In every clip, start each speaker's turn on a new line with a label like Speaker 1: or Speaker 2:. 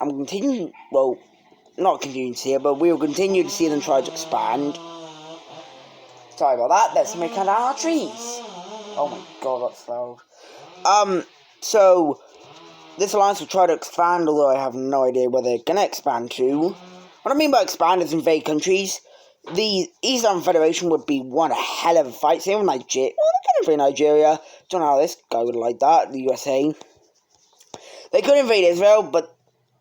Speaker 1: I'm continuing, well, not continuing to see it, but we will continue to see them try to expand. Sorry about that, that's me cutting down our trees. Oh my god, that's loud. So, this alliance will try to expand, although I have no idea where they're gonna expand to. What I mean by expand is invade countries. The Eastern Federation would be one hell of a fight. Same with Nigeria. Well, they could invade Nigeria. Don't know how this guy would like that. The USA. They could invade Israel, but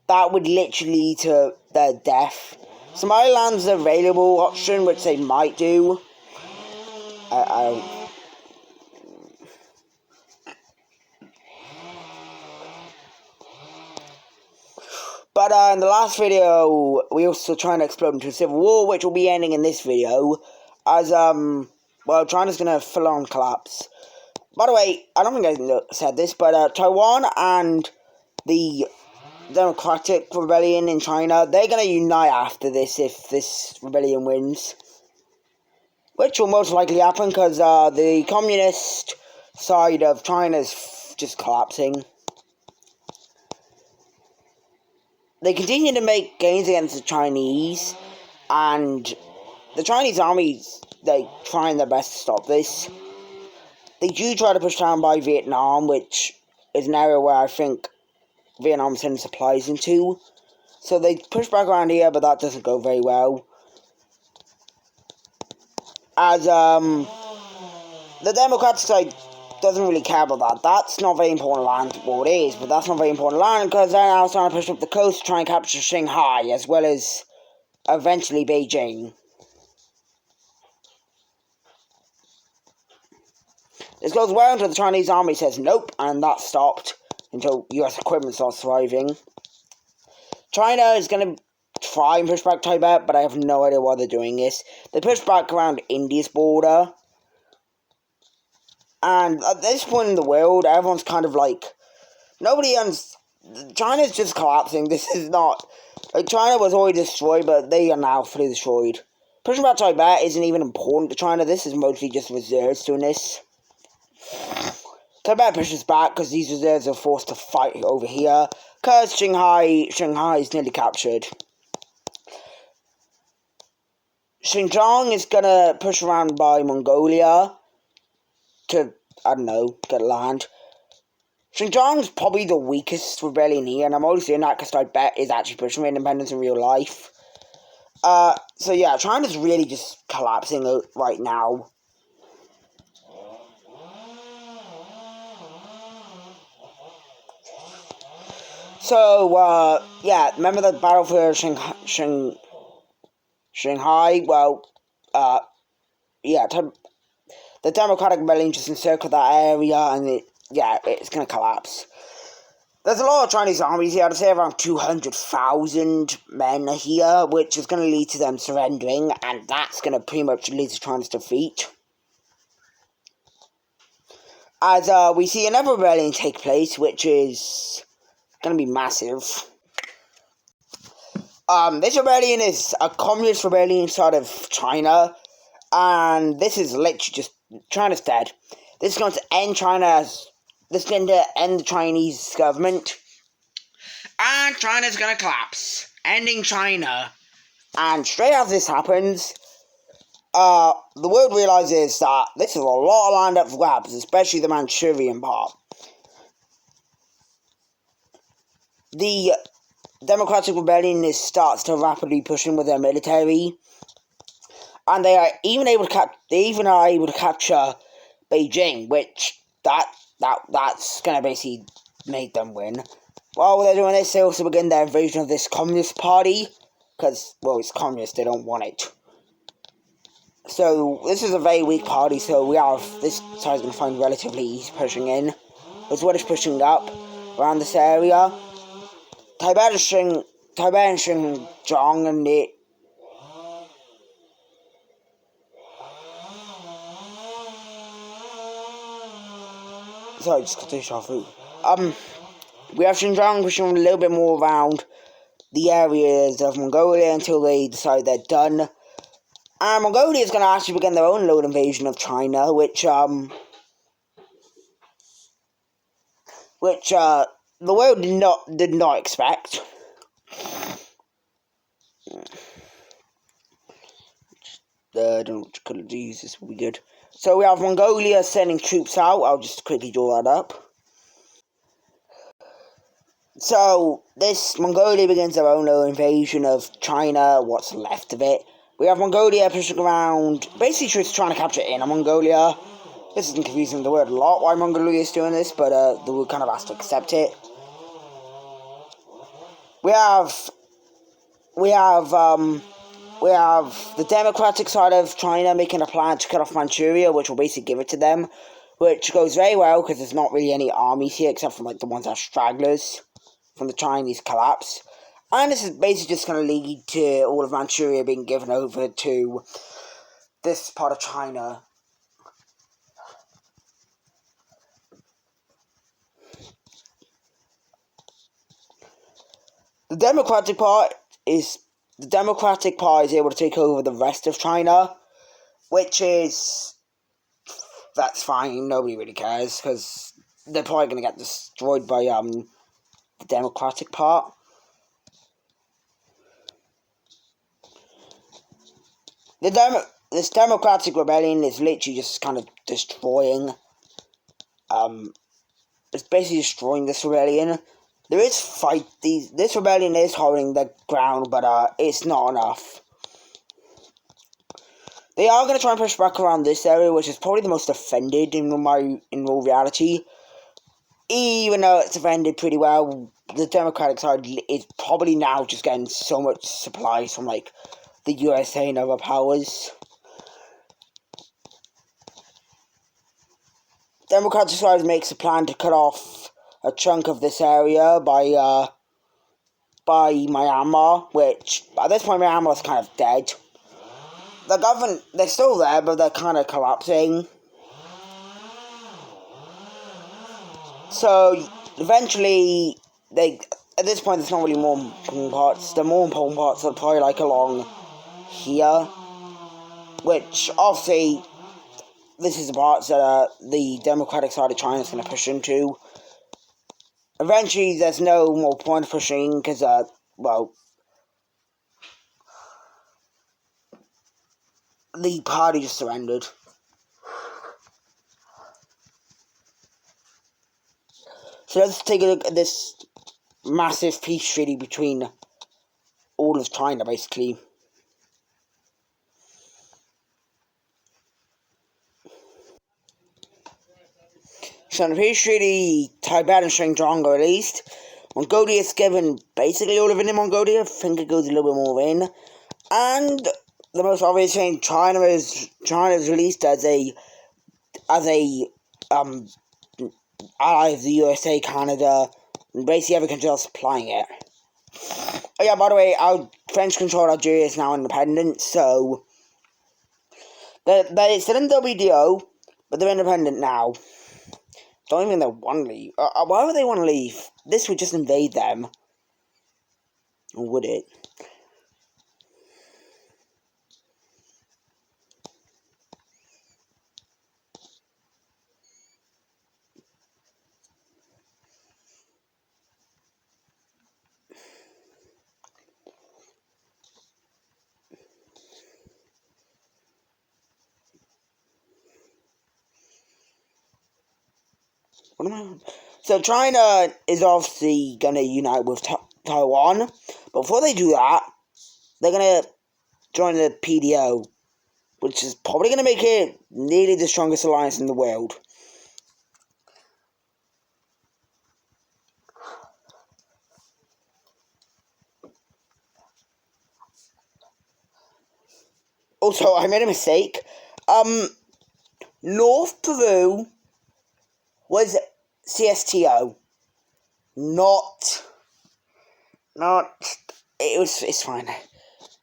Speaker 1: that would literally lead to their death. Somaliland's an available option, which they might do. But in the last video, we also trying to explode into a civil war, which will be ending in this video, as well, China's gonna full on collapse. By the way, I don't think I said this, but Taiwan and the Democratic Rebellion in China, they're gonna unite after this if this rebellion wins, which will most likely happen because the communist side of China's just collapsing. They continue to make gains against the Chinese, and the Chinese armies, they trying their best to stop this. They do try to push down by Vietnam, which is an area where I think Vietnam sends supplies into. So they push back around here, but that doesn't go very well. As the Democratic side doesn't really care about that. That's not very important land. Well, it is, but that's not very important land because they're now trying to push up the coast to try and capture Shanghai, as well as eventually Beijing. This goes well until the Chinese army says nope, and that stopped until US equipment starts thriving. China is going to try and push back Tibet, but I have no idea why they're doing this. They push back around India's border. And at this point in the world, everyone's kind of like, China's just collapsing. This is not, like, China was already destroyed, but they are now fully destroyed. Pushing back Tibet isn't even important to China. This is mostly just reserves doing this. Tibet pushes back because these reserves are forced to fight over here, because Shanghai is nearly captured. Xinjiang is gonna push around by Mongolia to, I don't know, get land. Xinjiang's probably the weakest rebellion here, and I'm only saying that because Tibet is actually pushing for independence in real life. So yeah, China's really just collapsing right now. So, yeah, remember the battle for Shanghai? Well, yeah, the Democratic Rebellion just encircled that area, and it's gonna collapse. There's a lot of Chinese armies here. I'd say around 200,000 men are here, which is gonna lead to them surrendering, and that's gonna pretty much lead to China's defeat. As we see another rebellion take place, which is gonna be massive. This rebellion is a communist rebellion inside of China, and this is literally just, China's dead. This is going to end this is going to end the Chinese government, and China's going to collapse, ending China. And straight after this happens, the world realizes that this is a lot of land up for grabs, especially the Manchurian part. The Democratic Rebellion starts to rapidly push in with their military, and they are even able to capture Beijing, which that's gonna basically make them win. While they're doing this, they also begin their invasion of this communist party, because, well, it's communist, they don't want it. So this is a very weak party, so this side's gonna find relatively easy pushing in, as well as pushing up around this area. Tibet and Xinjiang and it. Sorry, just got to take off food. We have Xinjiang pushing a little bit more around the areas of Mongolia until they decide they're done. And Mongolia is going to actually begin their own little invasion of China, which the world did not expect. I don't know which colour to use, this will be good. So we have Mongolia sending troops out. I'll just quickly draw that up. So this Mongolia begins their own invasion of China, what's left of it. We have Mongolia pushing around, basically just trying to capture Inner Mongolia. This isn't confusing the word a lot why Mongolia is doing this, but they were kind of asked to accept it. We have the democratic side of China making a plan to cut off Manchuria, which will basically give it to them, which goes very well because there's not really any armies here except for like the ones that are stragglers from the Chinese collapse. And this is basically just going to lead to all of Manchuria being given over to this part of China. The Democratic Party is able to take over the rest of China, which is, that's fine. Nobody really cares because they're probably going to get destroyed by the Democratic part. This Democratic Rebellion is literally just kind of destroying. It's basically destroying this rebellion. There is fight. This rebellion is holding the ground, but it's not enough. They are going to try and push back around this area, which is probably the most offended in real reality. Even though it's offended pretty well, the Democratic side is probably now just getting so much supplies from like the USA and other powers. Democratic side makes a plan to cut off a chunk of this area by Myanmar, which at this point Myanmar is kind of dead. The government, they're still there, but they're kind of collapsing. So eventually, at this point, there's not really more important parts. The more important parts are probably like along here, which obviously this is the parts that the Democratic side of China is going to push into. Eventually, there's no more point of pushing because, well, the party just surrendered. So let's take a look at this massive peace treaty between all of China, basically. So the peace treaty, Tibet and Xinjiang are released. Mongolia is given basically all of Inner Mongolia. I think it goes a little bit more in. And the most obvious thing, China is released as a ally of the USA, Canada, and basically every country else supplying it. Oh yeah, by the way, our French-controlled Algeria is now independent, so they're still in WTO, but they're independent now. Don't even want to leave. Why would they want to leave? This would just invade them. Or would it? What am I on? So China is obviously going to unite with Taiwan. But before they do that, they're going to join the PDO, which is probably going to make it nearly the strongest alliance in the world. Also, I made a mistake. North Peru was CSTO. It's fine.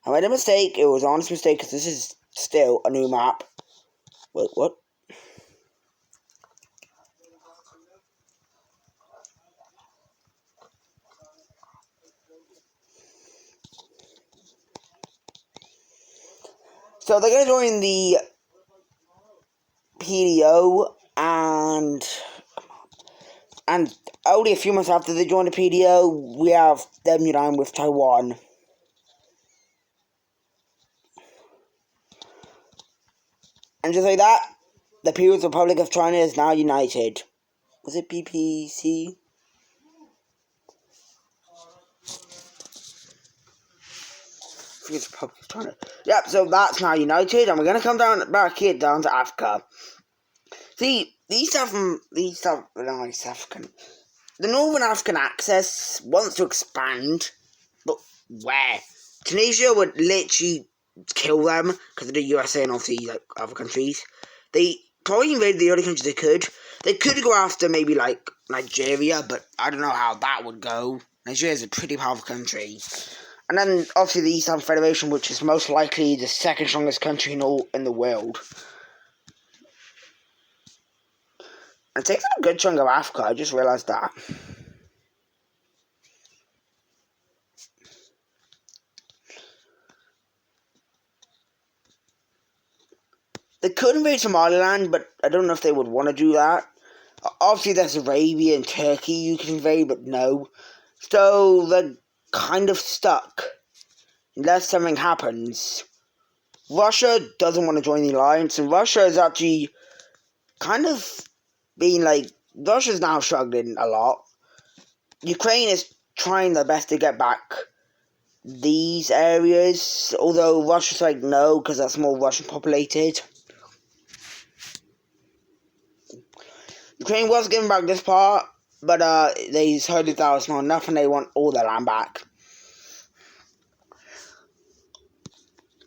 Speaker 1: I made a mistake. It was an honest mistake because this is still a new map. Wait, what? So they're going to join the PDO and only a few months after they joined the PDO, we have them uniting with Taiwan. And just like that, the People's Republic of China is now united. Was it PPC? People's Republic of China. Yep, so that's now united, and we're gonna come back here down to Africa. See, these African, the Northern African Axis wants to expand, but where? Tunisia would literally kill them because of the USA and obviously like other countries. They probably invaded the only countries they could. They could go after maybe like Nigeria, but I don't know how that would go. Nigeria is a pretty powerful country. And then obviously the East African Federation, which is most likely the second strongest country in the world. It takes a good chunk of Africa, I just realised that. They could invade Somaliland, but I don't know if they would want to do that. Obviously, there's Arabia and Turkey you can invade, but no. So, they're kind of stuck. Unless something happens. Russia doesn't want to join the alliance, and Russia is actually kind of being like... Russia's now struggling a lot. Ukraine is trying their best to get back these areas, although Russia's like, no, because that's more Russian populated. Ukraine was giving back this part, but they heard that was not enough and they want all their land back.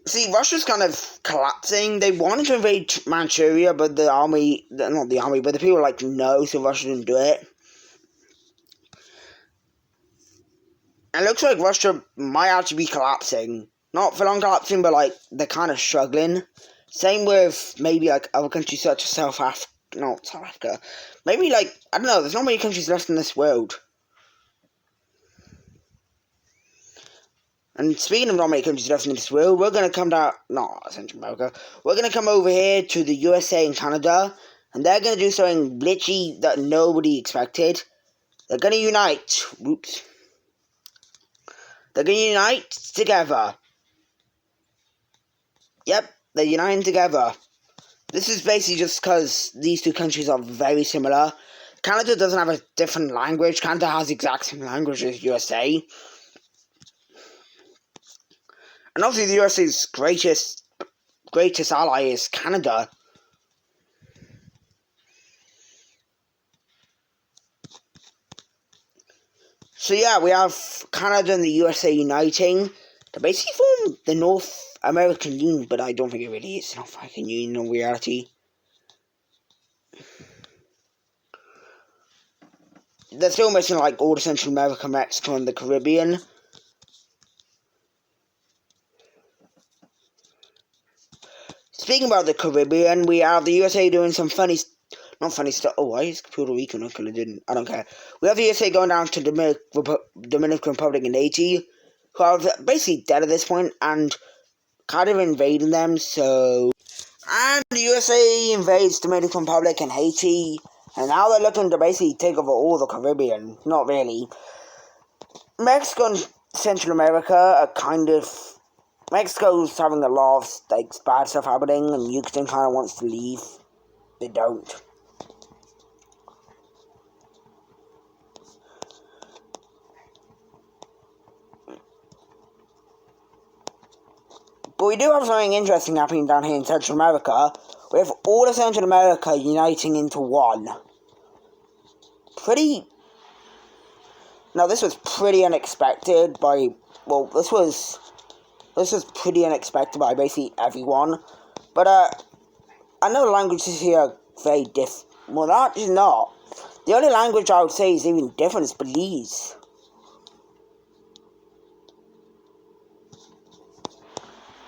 Speaker 1: See, Russia's kind of collapsing. They wanted to invade Manchuria, but the army, not the army, but the people were like, no, so Russia didn't do it. And it looks like Russia might actually be collapsing. Not for long collapsing, but like, they're kind of struggling. Same with maybe like other countries such as South Africa. Maybe like, I don't know, there's not many countries left in this world. And speaking of not many countries left in this world, we're going to come down, not Central America, we're going to come over here to the USA and Canada, and they're going to do something literally that nobody expected. They're going to unite. Whoops. They're going to unite together. Yep, they're uniting together. This is basically just because these two countries are very similar. Canada doesn't have a different language. Canada has the exact same language as USA. And obviously the USA's greatest ally is Canada. So yeah, we have Canada and the USA uniting to basically form the North American Union, but I don't think it really is North American Union in reality. They're still missing like all the Central America, Mexico, and the Caribbean. Speaking about the Caribbean, we have the USA doing some not funny stuff. Oh, why is Puerto Rico not included? I don't care. We have the USA going down to Dominican Republic and Haiti, who are basically dead at this point, and kind of invading them, so... And the USA invades Dominican Republic and Haiti, and now they're looking to basically take over all the Caribbean. Not really. Mexico and Central America are kind of... Mexico's having a lot of like bad stuff happening, and Yucatan kind of wants to leave. They don't. But we do have something interesting happening down here in Central America. We have all of Central America uniting into one. Now this was pretty unexpected by... Well, this was pretty unexpected by basically everyone. But, I know the languages here are very different. Well, that is not. The only language I would say is even different is Belize.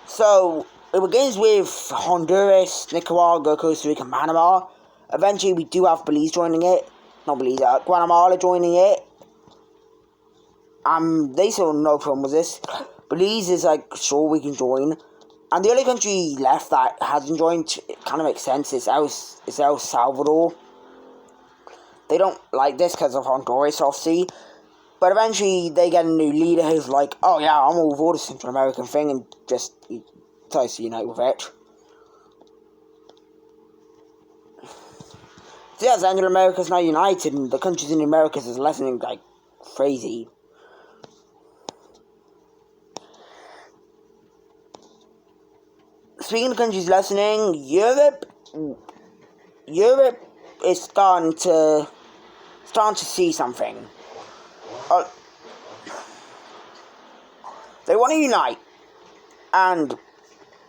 Speaker 1: So, it begins with Honduras, Nicaragua, Costa Rica, and Panama. Eventually, we do have Belize joining it. Not Belize, Guatemala joining it. They saw no problem with this. Belize is like, sure, we can join. And the only country left that hasn't joined, it kind of makes sense, is El Salvador. they don't like this because of Honduras, obviously. But eventually they get a new leader who's like, oh yeah, I'm all for the Central American thing, and just tries to unite with it. So yeah, Central America's now united, and the countries in the Americas is lessening like crazy. Speaking of countries lessening, Europe is starting to see something. They want to unite, and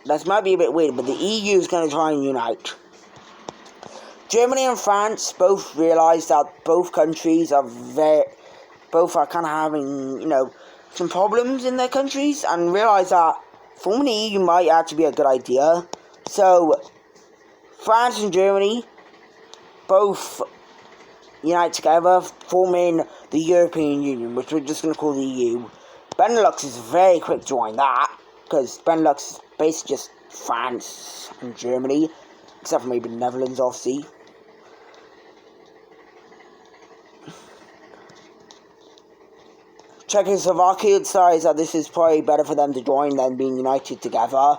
Speaker 1: that might be a bit weird, but the EU is going to try and unite. Germany and France both realise that both countries are kind of having, some problems in their countries, and realise that forming the EU might actually be a good idea. So, France and Germany both unite together, forming the European Union, which we're just going to call the EU. Benelux is very quick to join that, because Benelux is basically just France and Germany, except for maybe the Netherlands, obviously. Czechoslovakia decides that this is probably better for them to join than being united together.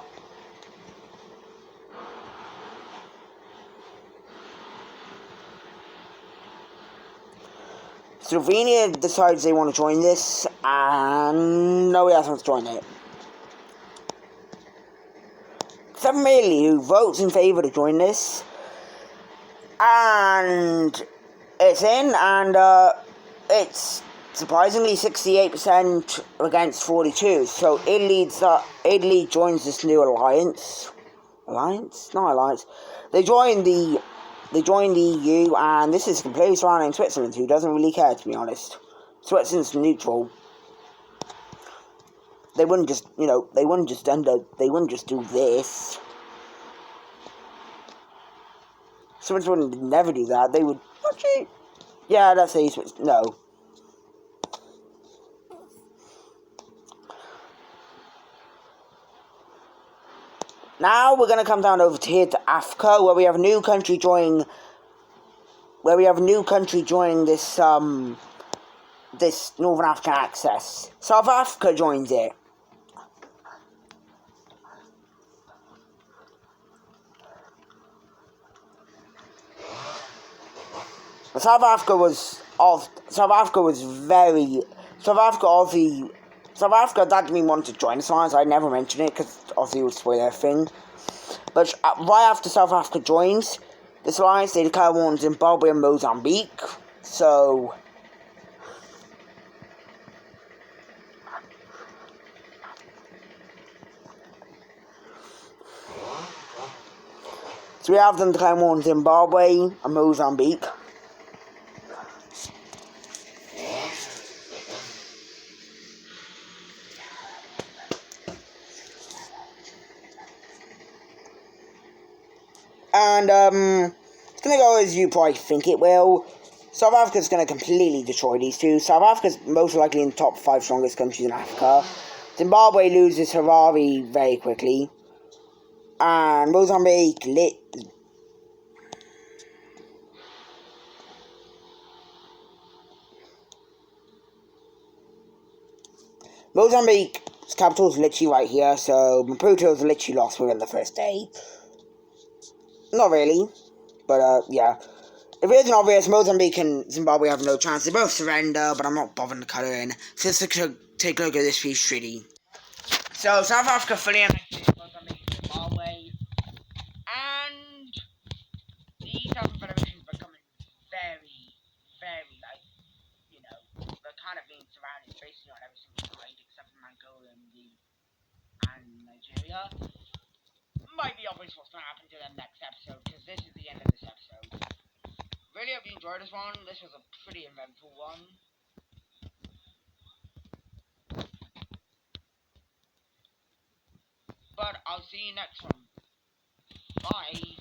Speaker 1: Slovenia decides they want to join this, and nobody else wants to join it. Except for Italy, who votes in favour to join this. And it's in, and it's surprisingly 68% against 42. So Italy joins this new alliance. They join the EU, and this is completely surrounding Switzerland, who doesn't really care, to be honest. Switzerland's neutral. They wouldn't just do this. Switzerland would never do that. They would actually, yeah, let's say no. Now we're gonna come down over to here to Africa, where we have a new country joining. This this Northern African Access. South Africa joins it. South Africa didn't want to join this alliance. I never mentioned it because obviously it would spoil everything. But right after South Africa joins this alliance, they declare war on Zimbabwe and Mozambique. So we have them declare war on Zimbabwe and Mozambique. And it's going to go as you probably think it will. South Africa's going to completely destroy these two. South Africa's most likely in the top 5 strongest countries in Africa. Zimbabwe loses Harare very quickly. And Mozambique Mozambique's capital is literally right here, so Maputo's literally lost within the first day. Not really, but yeah. If it isn't obvious, Mozambique and Zimbabwe have no chance. They both surrender, but I'm not bothering to cut it in. So let's take a look at this piece treaty. So South Africa fully annexed Mozambique and Zimbabwe, and the East African Federation is becoming very, very, they're kind of being surrounded basically on every single side except for Angola and Nigeria. Might be obvious what's going to happen to them next episode, because this is the end of this episode. Really hope you enjoyed this one. This was a pretty eventful one. But I'll see you next one. Bye.